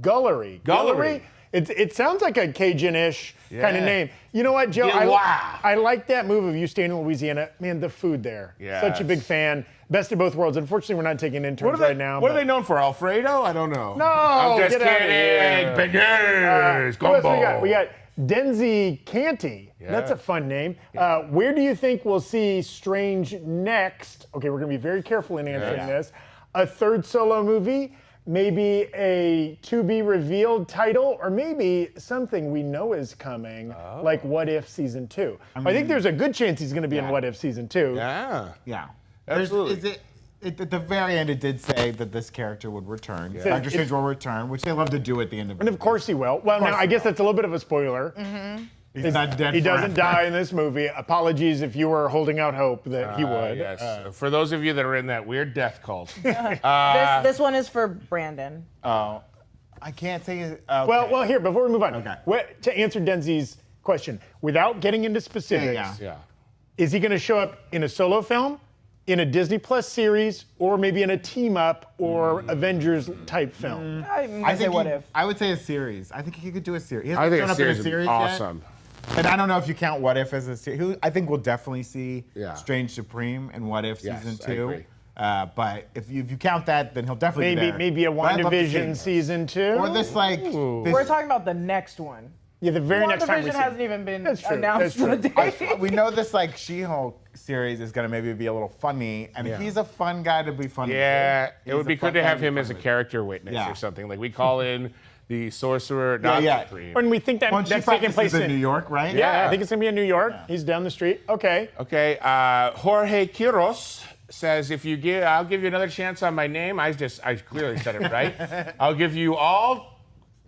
Gullery. Gullery. It sounds like a Cajun-ish kind Yeah. of name. You know what, Joe? Gilroy. I like that move of you staying in Louisiana. Man, the food there. Yes. Such a big fan. Best of both worlds. Unfortunately, we're not taking interns right now. What but- are they known for? Alfredo? I don't know. No, I'm just get outta kidding. here. Bangers, Who else gumbo. we got Denzi Canty. That's a fun name. Where do you think we'll see Strange next? Okay, we're going to be very careful in answering this. A third solo movie, maybe a to-be-revealed title, or maybe something we know is coming, like What If Season 2. I think there's a good chance he's going to be in What If Season 2. Yeah. Yeah. Absolutely. At the very end, it did say that this character would return. Yeah. Doctor Strange will return, which they love to do at the end of it. And of course he will. Well, now, I guess that's a little bit of a spoiler. He's not dead He doesn't forever. die in this movie. Apologies if you were holding out hope that he would. Yes. For those of you that are in that weird death cult. This one is for Brandon. Oh, I can't say. Okay. Well, here, before we move on, Okay. to answer Denzi's question, without getting into specifics, Yeah. is he going to show up in a solo film, in a Disney Plus series, or maybe in a team-up or Avengers type film? I'm I gonna say think what if. I would say a series. I think he could do a series. He hasn't I think shown a up in series would be awesome. Yet. And I don't know if you count What If as a series. I think we'll definitely see Yeah. Strange Supreme and What If Yes, season I 2. agree. But if you count that, then he'll definitely be there. Maybe a But I'd love to see WandaVision it. season 2? Or this like. This, We're talking about the next one. Yeah, the very next time we WandaVision see hasn't even been That's true, announced that's to the true. date. we know this like She-Hulk series is gonna maybe be a little funny, and he's a fun guy to be funny. Yeah, with. it would He's be a fun good to guy have be him fun as a with. character witness Yeah. or something. Like we call in the sorcerer, not yeah. Supreme. When we think that Well, she that's taking place practices in New York, right? Yeah, I think it's going to be in New York. He's down the street. Okay. Okay, Jorge Quiros says, I'll give you another chance on my name. I clearly said it right. I'll give you all.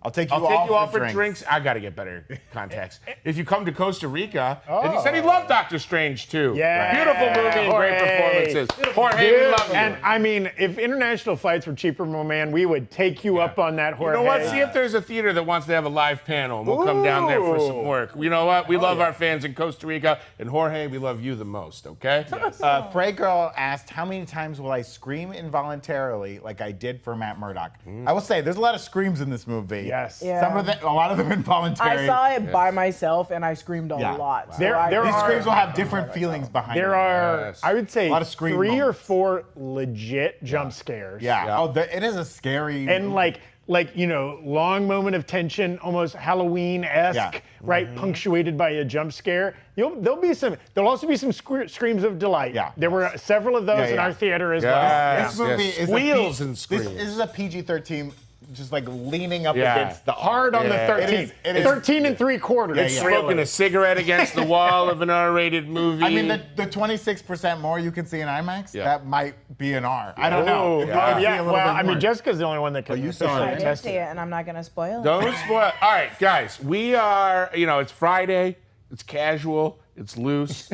I'll take I'll take you all for drinks. I got to get better contacts. If you come to Costa Rica, and he said he loved Doctor Strange too. Yeah. Beautiful movie and great Jorge. performances. Jorge, we love you. And I mean, if international flights were cheaper, my man, we would take you up on that, You Jorge. know what? See if there's a theater that wants to have a live panel, and we'll come down there for some work. You know what? We love our fans in Costa Rica, and Jorge, we love you the most. Okay? Frey Girl asked, how many times will I scream involuntarily like I did for Matt Murdock? I will say, there's a lot of screams in this movie. Yes. Yeah. A lot of them involuntary. I saw it by myself and I screamed a Yeah. lot. So There These are- screams will have different feelings behind There them. are, Yes. I would say, A lot of scream 3 or moments. 4 legit jump scares. Yeah. Oh, it is a scary. And like long moment of tension, almost Halloween-esque, Yeah. right? Punctuated by a jump scare. There'll also be some screams of delight. Yeah. There were several of those Yeah, in yeah. our theater as well. Yes. This movie is Squeals a and screams. This is a PG-13 just like leaning up Yeah. against the Hard on the Yeah. 13th. It is- 13 and 3/4. Yeah, yeah. Smoking a cigarette against the wall of an R-rated movie. I mean, the 26% more you can see in IMAX, Yeah. that might be an R. I don't know. Oh, It might be a little well, bit I mean, more. Jessica's the only one that can you saw officially it. I didn't attest see to it, and I'm not gonna spoil it. Don't spoil. All right, guys, we are, it's Friday. It's casual. It's loose.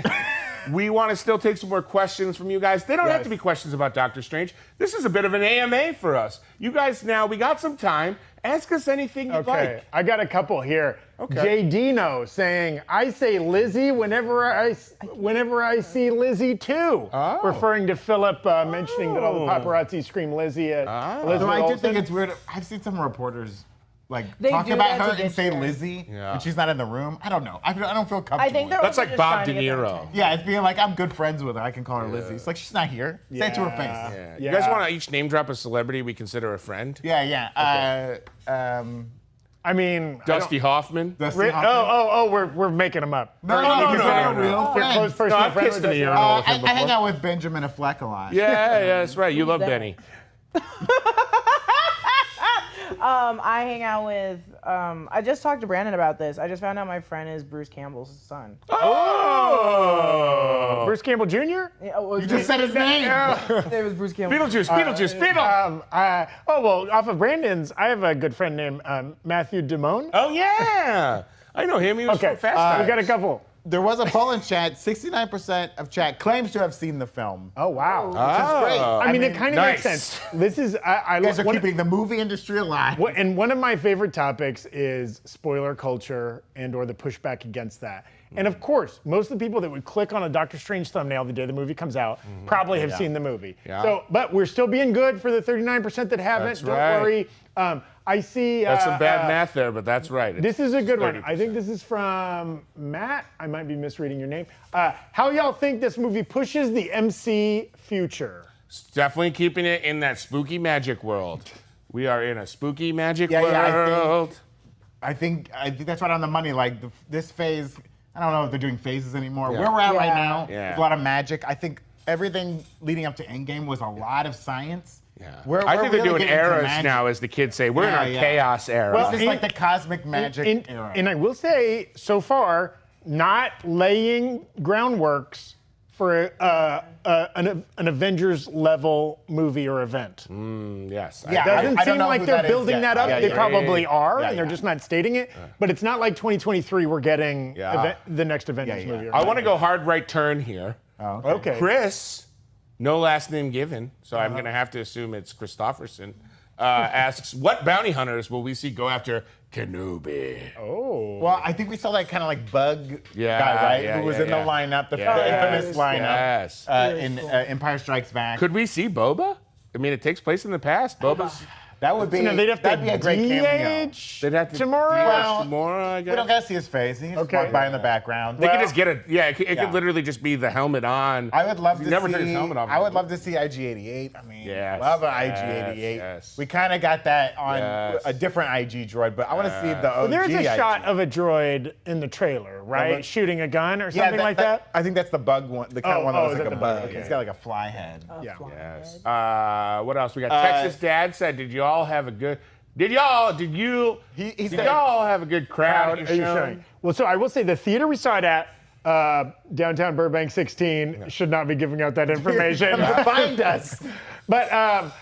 We want to still take some more questions from you guys. They don't have to be questions about Doctor Strange. This is a bit of an AMA for us. You guys now, we got some time. Ask us anything you'd Okay, like. I got a couple here. Okay. JDino saying, I say Lizzie whenever I see Lizzie too. Oh. Referring to Filup mentioning that all the paparazzi scream Lizzie at Elizabeth So I do Olsen. think it's weird. I've seen some reporters They talk do about that to her get and say shared. Lizzie Yeah. when she's not in the room. I don't know. I don't feel comfortable. I think they're with it. That's also like just Bob trying De to get their Niro. attention. Yeah, it's being like I'm good friends with her. I can call her Lizzie. It's like she's not here. Say it to her face. Yeah. You guys want to each name drop a celebrity we consider a friend? Yeah. I mean, Dusty Hoffman. Dusty Hoffman. oh, we're making them up. No, Because no. they're No. real Friends. close No, personal I've friend kissed with in the Dusty urinal Hoffman. with him I hang before. out with Benjamin Affleck a lot. Yeah, that's right. You love that? Benny. I hang out with. I just talked to Brandon about this. I just found out my friend is Bruce Campbell's son. Oh! Bruce Campbell Jr.? Yeah, well, You just said his name. it was Bruce Campbell. Beetlejuice. Off of Brandon's, I have a good friend named Matthew Damone. Oh, yeah. I know him. He was Okay, from Fast Times. we got a couple. There was a poll in chat. 69% of chat claims to have seen the film. Oh, wow. Oh. great. I mean, it kind of makes nice. sense. This is, I You guys are one- keeping the movie industry alive. and one of my favorite topics is spoiler culture and or the pushback against that. And of course, most of the people that would click on a Doctor Strange thumbnail the day the movie comes out probably have seen the movie. Yeah. So, but we're still being good for the 39% that haven't. That's Don't right. worry. I see. That's some bad math there, but that's right. This is a good one. 30%. I think this is from Matt. I might be misreading your name. How y'all think this movie pushes the MC future? Definitely keeping it in that spooky magic world. We are in a spooky magic Yeah, yeah, world. I think that's right on the money. Like this phase, I don't know if they're doing phases anymore. Yeah. Where we're at right Yeah. now, Yeah. there's a lot of magic. I think everything leading up to Endgame was a lot of science. Yeah. We're I think really they're doing getting into eras magic. now, as the kids say. We're in Yeah, our yeah. chaos era. Well, This is like the cosmic magic era. And I will say, so far, not laying groundworks for an Avengers level movie or event. yes. Yeah. Doesn't I don't seem know like who they're that is building yet. that up. Yeah, They yeah, probably yeah. are, Yeah, and they're yeah. just not stating it. But it's not like 2023 we're getting Yeah. the next Avengers Yeah, yeah. movie. I want to go hard right turn here. Okay. Chris, no last name given, so I'm going to have to assume it's Christopherson, asks, what bounty hunters will we see go after Kenobi? Oh. Well, I think we saw that kind of like bug Yeah, guy, right? yeah, Who was yeah, in yeah. the lineup, the Yes, infamous lineup yes. in Empire Strikes Back. Could we see Boba? I mean, it takes place in the past. Boba's. That would be. No, they'd have that'd to be a great cameo. DH They'd have to tomorrow. Well, tomorrow, I guess. We don't gotta see his face. He can just Okay. walk by in the background. They could just get a it Yeah. could literally just be the helmet on. I would love He to never see. took his helmet off. I would love to see IG-88. I mean, Yes, love an yes, IG-88. yes. We kind of got that on Yes. a different IG droid, but I want to see the OG. There's a IG. shot of a droid in the trailer, right? but- Shooting a gun or something like that. I think that's the bug one. The kind of one that oh, looks is like that a the bug. bug? Okay. It's got like a fly head. Yeah. Yes. What else? We got Texas Dad said, did you all have a good Did y'all have a good crowd? Are you showing? Well, so I will say the theater we saw it at, downtown Burbank 16, should not be giving out that information. Find us. But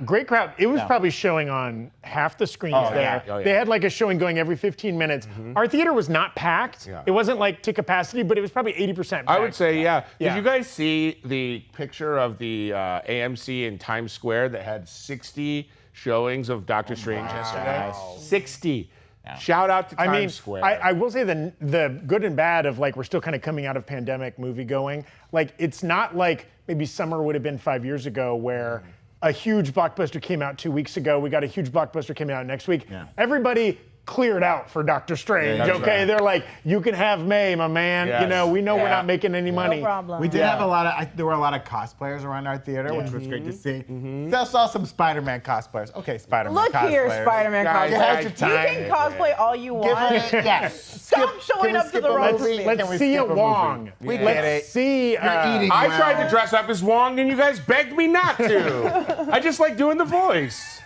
great crowd. It was probably showing on half the screens there. yeah. Oh, yeah. They had like a showing going every 15 minutes. Our theater was not packed. Yeah. It wasn't like to capacity, but it was probably 80% packed. I would say, yeah. Yeah. Did you guys see the picture of the AMC in Times Square that had 60 showings of Doctor Strange yesterday? 60. Shout out to Times Square. I will say the good and bad of like we're still kind of coming out of pandemic movie going. Like it's not like maybe summer would have been 5 years ago where a huge blockbuster came out 2 weeks ago. We got a huge blockbuster coming out next week. Yeah. Everybody cleared out for Doctor Strange. that's Okay, right. they're like, you can have May, my man. Yes. You know, we know we're Yeah. not making any money. No problem. We did have a lot of. There were a lot of cosplayers around our theater, which was great to see. Still saw some Spider-Man cosplayers. Okay, Spider-Man Look cosplayers. here, Spider-Man Guys, cosplay. you had your time. You can cosplay all you Give want. it, yeah. Stop showing Can we up to skip the a roast movie? me. Let's Can we see a skip movie? Wong. We get Let's it. see. You're eating. I well. tried to dress up as Wong and you guys begged me not to. I just like doing the voice.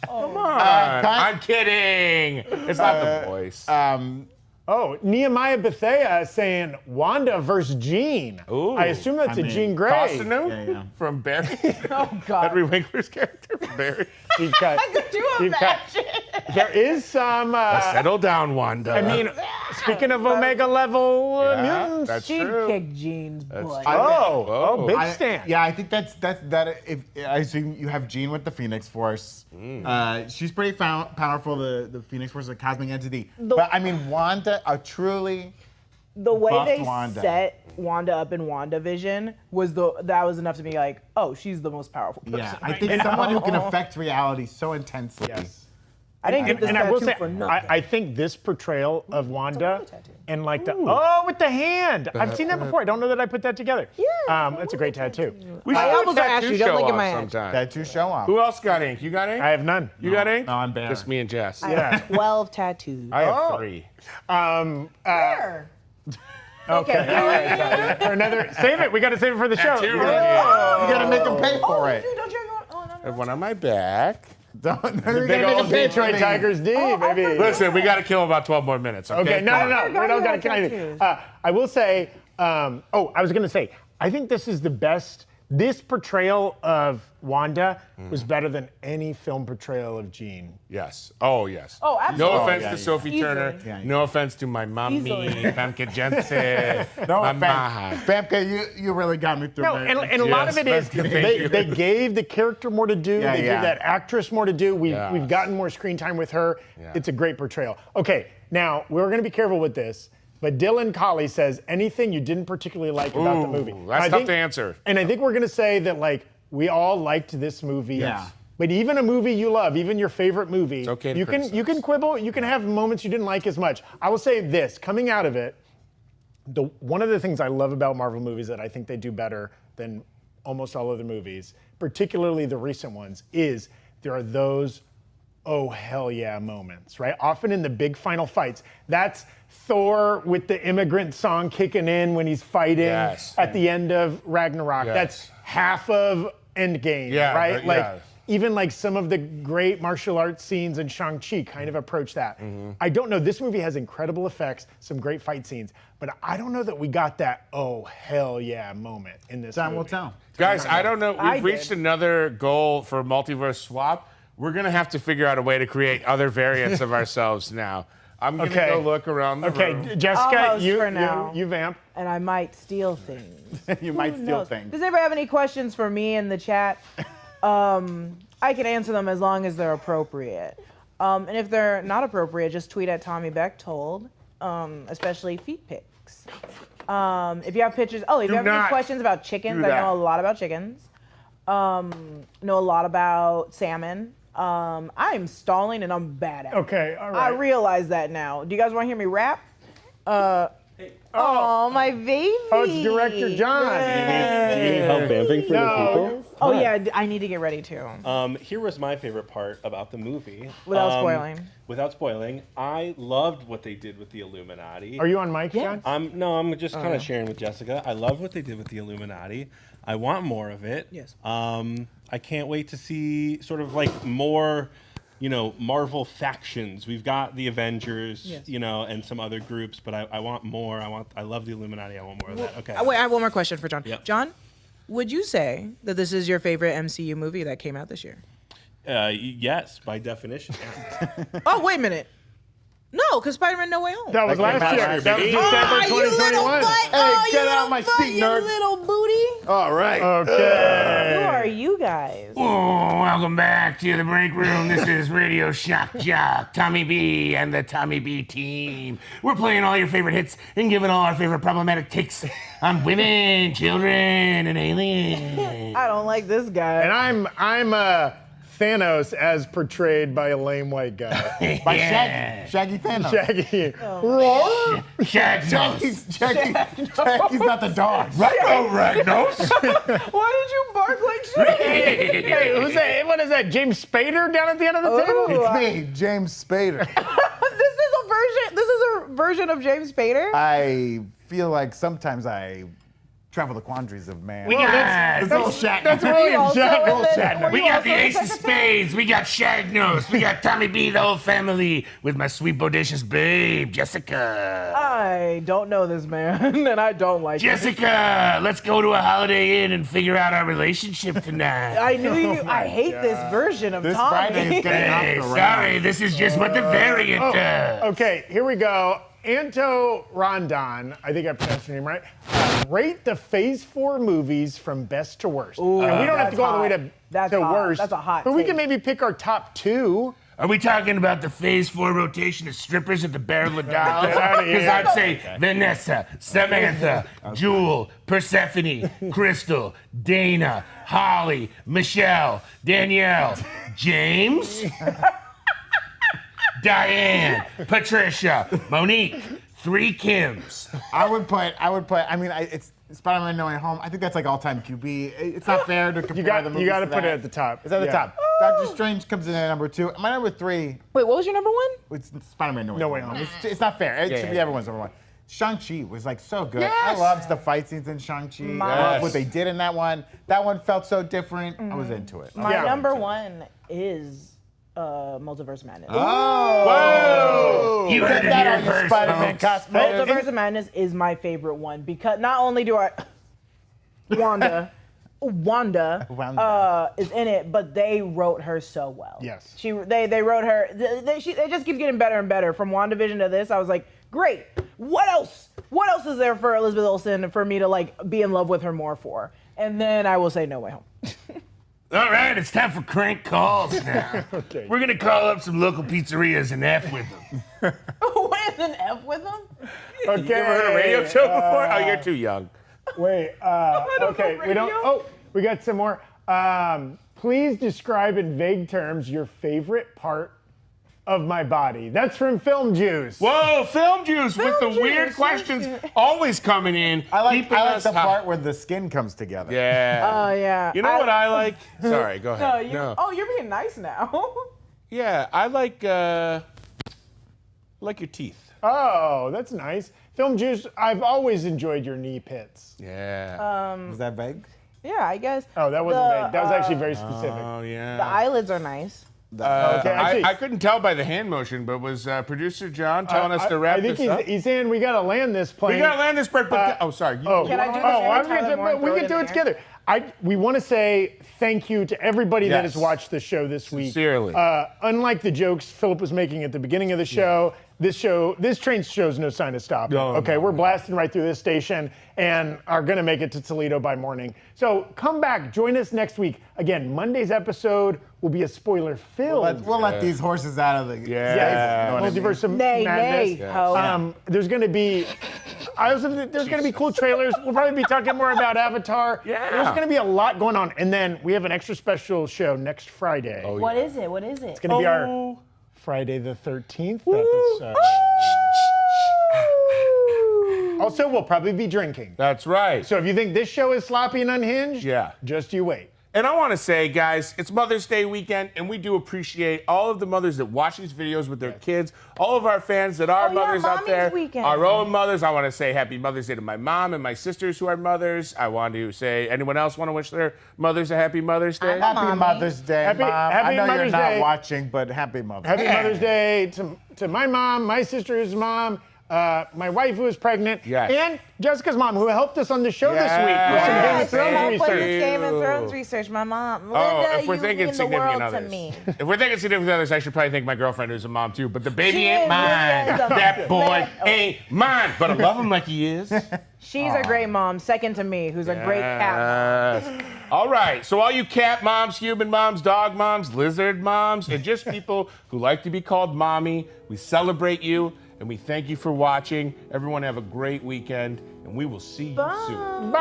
Come on. I'm kidding. It's not the voice. Oh, Nehemiah Bethea saying Wanda versus Jean. Ooh. I assume that's a Jean Grey. Costa Yeah. from Barrick. Oh God. Henry Winkler's character from Barrick. Deep cut. Could you Deep cut. imagine? There is some. Settle down, Wanda. I mean, speaking of Omega level Yeah, mutants. that's She'd true. kick Jean's butt. Oh, big I- stand. Yeah, I think that. If I assume you have Jean with the Phoenix Force, she's pretty powerful. The Phoenix Force is a cosmic entity. But I mean, Wanda, truly. The way buffed they Wanda. set Wanda up in WandaVision that was enough to be like, oh, she's the most powerful person. Yeah, I right think now. someone who can affect reality so intensely. Yes. I didn't get this And I will tattoo say, for nothing. I think this portrayal of Wanda tattoo. and like with the hand. I've seen that before. I don't know that I put that together. Yeah, That's a great tattoo. We I should do a almost asked tattoo you, don't show look at off my hand. sometime. Tattoo show off. Who else got ink? You got ink? I have none. You got ink? No, I'm bare. Just me and Jess. I have 12 tattoos. I have 3. Sure. Okay. For another, save it. We got to save it for the show. Tattoo You gotta make them pay for it. Don't you have one? I have one on my back. Don't, Big old Detroit Tigers D, baby. Listen, we got to kill about 12 more minutes. Okay, Okay, no. I We don't forgot got to you kill had anything. tattoos. I will say, I was going to say, I think this is the best. This portrayal of Wanda was better than any film portrayal of Jean. Yes. Oh, yes. Oh, absolutely. No offense yeah, to yeah. Sophie Easily. Turner. Yeah, yeah. No offense to my mommy, Easily. Famke Jensen. No my offense. Famke, you really got me through No, that. and a lot of it is Yes, thank you. they gave the character more to do. Yeah, they yeah. gave that actress more to do. We've Yes. gotten more screen time with her. Yeah. It's a great portrayal. Okay, now we're going to be careful with this. But Dylan Colley says anything you didn't particularly like about the movie. That's And I tough think- to answer. And I think we're going to say that like we all liked this movie. Yeah. But even a movie you love, even your favorite movie, It's okay to you can criticize. quibble. You can have moments you didn't like as much. I will say this: coming out of it, one of the things I love about Marvel movies that I think they do better than almost all other movies, particularly the recent ones, is there are those oh hell yeah moments, right? Often in the big final fights. That's Thor with the immigrant song kicking in when he's fighting Yes. at the end of Ragnarok. Yes. That's half of Endgame, Yeah, right? Like yeah. even like some of the great martial arts scenes in Shang-Chi kind of approach that. I don't know. This movie has incredible effects, some great fight scenes, but I don't know that we got that oh hell yeah moment in this Time movie. will tell. Guys, I don't know. I We've reached did. another goal for multiverse swap. We're going to have to figure out a way to create other variants of ourselves now. I'm going to Okay. go look around the Okay, room. Jessica, Almost you, for now. you vamp. And I might steal things. You might Who steal knows? things. Does anybody have any questions for me in the chat? I can answer them as long as they're appropriate. And if they're not appropriate, just tweet at Tommy Bechtold, especially feet pics. If you have pictures, if you have any not questions about chickens, do I that. know a lot about chickens. Know a lot about salmon. I'm stalling and I'm bad at it. Okay, all I right. realize that now. Do you guys want to hear me rap? Oh, my baby. Oh, it's Director John. Do you need help vamping for the people? Oh yeah, I need to get ready too. Here was my favorite part about the movie. Without spoiling. Without spoiling, I loved what they did with the Illuminati. Are you on mic, John? I'm just kind of sharing with Jessica. I love what they did with the Illuminati. I want more of it. Yes. I can't wait to see sort of like more, Marvel factions. We've got the Avengers, Yes. and some other groups, but I want more. I love the Illuminati. I want more of that. Okay. Wait, I have one more question for John. Yep. John, would you say that this is your favorite MCU movie that came out this year? Yes, by definition. Oh, wait a minute. No, because Spider-Man No Way Home. That was last year. That was December 2021. Hey, get out of my seat, you nerd. little booty. All right. Okay. Who are you guys? Oh, welcome back to the break room. This is Radio Shock Jock, Tommy B, and the Tommy B team. We're playing all your favorite hits and giving all our favorite problematic takes on women, children, and aliens. I don't like this guy. And I'm Thanos as portrayed by a lame white guy. By Shaggy Thanos. Shaggy. Shaggy's not the dog. Ragnos. Why did you bark like shit? Hey, who's that? What is that? James Spader down at the end of the table? It's me, James Spader. This is a version of James Spader. I feel like sometimes I travel the quandaries of man. We got It's all Shatner. That's William also Shatner. in the- Shatner. We you got the also Ace of Secretary? Spades. We got Shagnose. We got Tommy B, the whole family, with my sweet bodacious babe, Jessica. I don't know this man, and I don't like him. Jessica, let's go to a Holiday Inn and figure out our relationship tonight. I knew you. I hate this version of This Tommy. Friday is getting off Hey, the rails. sorry, this is just what the variant does. Okay, here we go. Anto Rondon, I think I pronounced your name right. Rate the Phase 4 movies from best to worst. And we don't have to that's go all the way to, That's to hot. worst. That's a hot But we take. can maybe pick our top 2. Are we talking about the Phase 4 rotation of strippers at the Barrel of Dolls? Get outta here. Because I'd say Vanessa, Samantha, Jewel, Persephone, Crystal, Dana, Holly, Michelle, Danielle, James, Diane, Patricia, Monique, 3 Kims. I would put, it's Spider-Man No Way Home. I think that's like all-time QB. It's not fair to compare the movies. You got to to put it that. at the top. It's at the Yeah. top. Doctor Strange comes in at number 2. My number 3, Wait, what was your number one? it's Spider-Man No Way No Home. Way Home. It's not fair. It should yeah, be yeah. everyone's number 1. Shang-Chi was like so good. I Yes. loved the fight scenes in Shang-Chi. I loved what they did in that one. That one felt so different. I was into it. My Yeah. number one is Multiverse of Madness. Whoa! You heard it That here on your first, Spider-Man folks. cosplay. Multiverse of Madness is my favorite one because not only do I Wanda is in it, but they wrote her so well. Yes. They wrote her. They just keeps getting better and better. From WandaVision to this, I was like, great. What else? What else is there for Elizabeth Olsen for me to like be in love with her more for? And then I will say No Way Home. All right, it's time for crank calls now. Okay. We're gonna call up some local pizzerias and F with them. With an F with them? Okay. You ever heard a radio show before? Oh, you're too young. Wait. Okay. We don't. radio. Oh, we got some more. Please describe in vague terms your favorite part of my body. That's from Film Juice. Whoa, Film Juice with the Juice, weird Film questions Juice. always coming in. I like keeping us the hot. part where the skin comes together. Yeah. Oh yeah. You know what I like? Sorry, go ahead. Oh, you're being nice now. Yeah, I like your teeth. Oh, that's nice. Film Juice. I've always enjoyed your knee pits. Yeah. Was that vague? Yeah, I guess. Oh, that wasn't The, vague. That was actually very specific. Oh yeah. The eyelids are nice. Okay, actually- I couldn't tell by the hand motion, but was producer John telling us to wrap I think this up? he's saying we got to land this plane. We gotta land this part, but oh, sorry. You, Can I do this I every was gonna time do- more and we throw can it do in it there? together. We want to say thank you to everybody that Yes. has watched the show this week. Sincerely. Unlike the jokes Filup was making at the beginning of the show, this train shows no sign of stopping. No, okay, no, we're blasting right through this station and are gonna make it to Toledo by morning. So come back, join us next week. Again, Monday's episode will be a spoiler-filled. We'll let these horses out of the Yeah. Multiverse of Nay, Madness. nay, ho. There's going to be, there's going to be cool trailers. We'll probably be talking more about Avatar. Yeah. There's going to be a lot going on, and then we have an extra special show next Friday. Oh, What is it? What is it? It's going to be our Friday the 13th episode. Also, we'll probably be drinking. That's right. So if you think this show is sloppy and unhinged, Yeah. just you wait. And I want to say, guys, it's Mother's Day weekend, and we do appreciate all of the mothers that watch these videos with their kids, all of our fans that are Oh, yeah, mothers out Mommy's there, weekend. our own mothers. I want to say Happy Mother's Day to my mom and my sisters who are mothers. I want to say, anyone else want to wish their mothers a Happy Mother's Day? I'm Happy Mommy. Mother's Day, Happy- Mom. happy I know Mother's you're not Day. watching, but happy Mother's Happy Day. Mother's Day to my mom, my sister's mom, my wife who is pregnant, Yes. and Jessica's mom who helped us on the show Yes. this week with some Game of Yes. Thrones Come on, research. put this Game of Thrones research. My mom, Linda, Oh, if we're you thinking mean the significant world others. to me. If we're thinking significant others, I should probably thank my girlfriend who's a mom too. But the baby She ain't is, mine. really is a That boy man. ain't mine. But I love him like he is. She's a great mom, second to me, who's a great cat mom. Yes. All right, so all you cat moms, human moms, dog moms, lizard moms, and just people who like to be called mommy, we celebrate you and we thank you for watching. Everyone have a great weekend, and we will see you soon.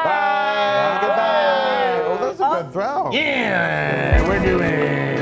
Goodbye. Oh, that's a good throw. Yeah, we're doing